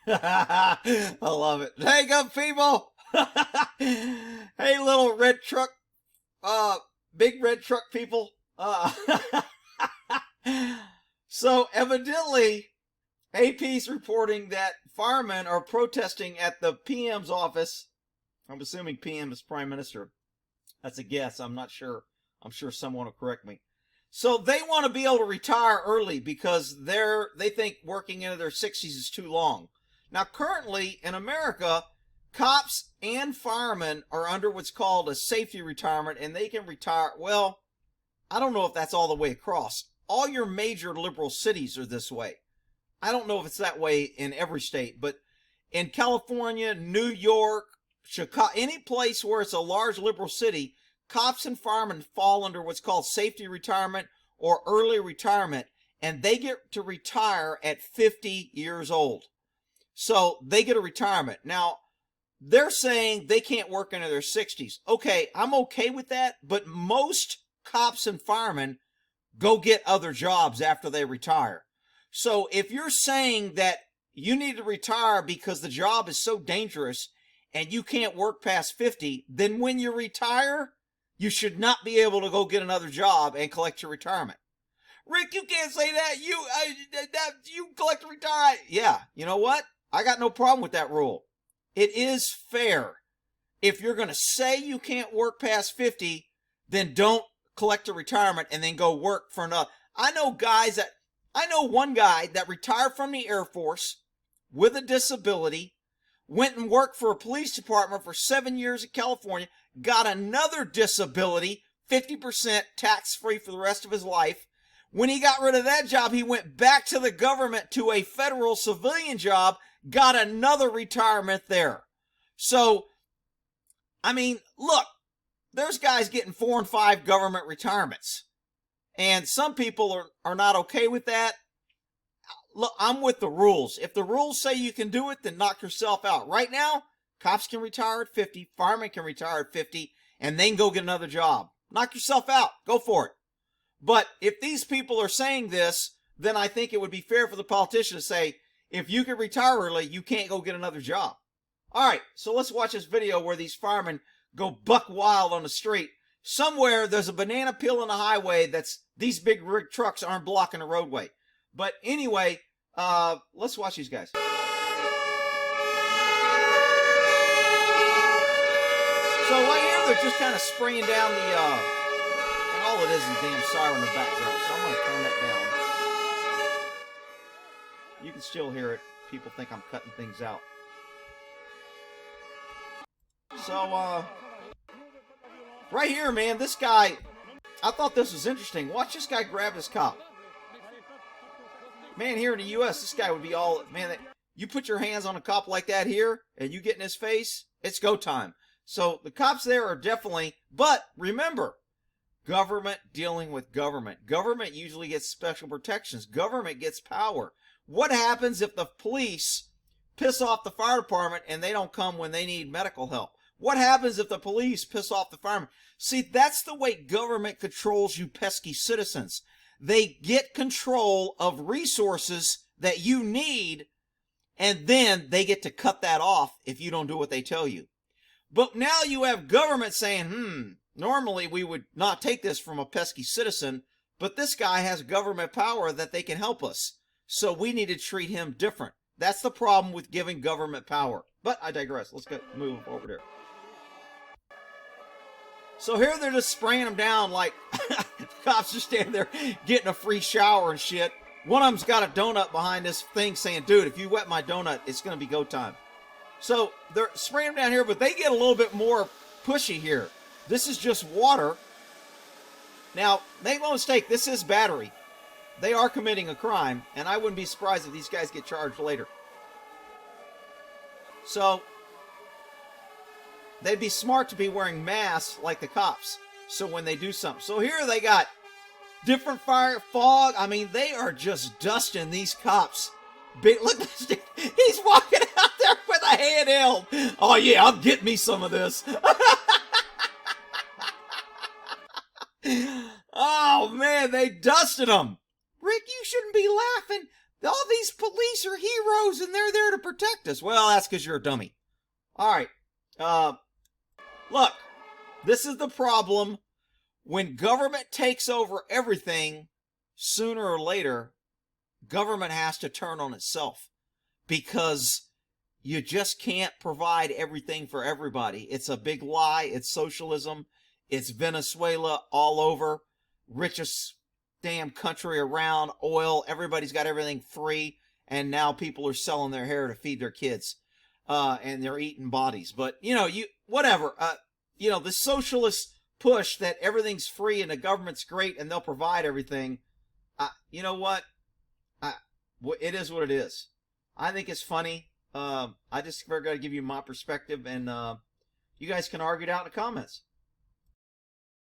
I love it. Hey, good people. Hey, little red truck, big red truck people. So evidently, AP's reporting that firemen are protesting at the PM's office. I'm assuming PM is Prime Minister. That's a guess. I'm not sure. I'm sure someone will correct me. So they want to be able to retire early because they think working into their 60s is too long. Now, currently in America, cops and firemen are under what's called a safety retirement, and they can retire. Well, I don't know if that's all the way across. All your major liberal cities are this way. I don't know if it's that way in every state, but in California, New York, Chicago, any place where it's a large liberal city, cops and firemen fall under what's called safety retirement or early retirement, and they get to retire at 50 years old. So they get a retirement. Now, they're saying they can't work into their 60s. Okay, I'm okay with that, but most cops and firemen go get other jobs after they retire. So if you're saying that you need to retire because the job is so dangerous and you can't work past 50, then when you retire, you should not be able to go get another job and collect your retirement. Rick, you can't say that. You collect a retirement. Yeah, you know what? I got no problem with that rule. It is fair. If you're going to say you can't work past 50, then don't collect a retirement and then go work for another. I know one guy that retired from the Air Force with a disability, went and worked for a police department for 7 years in California, got another disability, 50% tax-free for the rest of his life. When he got rid of that job, he went back to the government to a federal civilian job, got another retirement there. So, I mean, look, there's guys getting 4 and 5 government retirements. And some people are not okay with that. Look, I'm with the rules. If the rules say you can do it, then knock yourself out. Right now, cops can retire at 50, firemen can retire at 50, and then go get another job. Knock yourself out. Go for it. But if these people are saying this, then I think it would be fair for the politician to say, if you can retire early, you can't go get another job. All right, so let's watch this video where these firemen go buck wild on the street. Somewhere there's a banana peel on the highway these big rig trucks aren't blocking the roadway. But anyway, let's watch these guys. So right here, they're just kind of spraying down the, and all it is a damn siren in the background. So I'm going to turn that down. You can still hear it. People think I'm cutting things out. So, right here, man, this guy, I thought this was interesting. Watch this guy grab this cop. Man, here in the U.S., this guy would be all, man, you put your hands on a cop like that here, and you get in his face, it's go time. So the cops there are definitely, but remember, government dealing with government. Government usually gets special protections. Government gets power. What happens if the police piss off the fire department and they don't come when they need medical help? What happens if the police piss off the firemen? See, that's the way government controls you pesky citizens. They get control of resources that you need, and then they get to cut that off if you don't do what they tell you. But now you have government saying, normally we would not take this from a pesky citizen, but this guy has government power that they can help us. So we need to treat him different. That's the problem with giving government power. But I digress. Let's move over there. So here they're just spraying them down like the cops are standing there getting a free shower and shit. One of them's got a donut behind this thing saying, dude, if you wet my donut, it's going to be go time. So they're spraying them down here, but they get a little bit more pushy here. This is just water. Now, make no mistake, this is battery. They are committing a crime, and I wouldn't be surprised if these guys get charged later. So they'd be smart to be wearing masks like the cops. So when they do something. So here they got different fire, fog. I mean, they are just dusting these cops. Look, he's walking out there with a handheld. Oh yeah, I'm getting me some of this. Oh man, they dusted them. Rick, you shouldn't be laughing. all these police are heroes and they're there to protect us. Well, that's because you're a dummy. All right. Look, this is the problem. When government takes over everything, sooner or later, government has to turn on itself, because you just can't provide everything for everybody. It's a big lie. It's socialism. It's Venezuela all over. Richest damn country around. Oil. Everybody's got everything free. And now people are selling their hair to feed their kids. And they're eating bodies. But, whatever. The socialist push that everything's free and the government's great and they'll provide everything. You know what? It is what it is. I think it's funny. I just got to give you my perspective, and you guys can argue it out in the comments.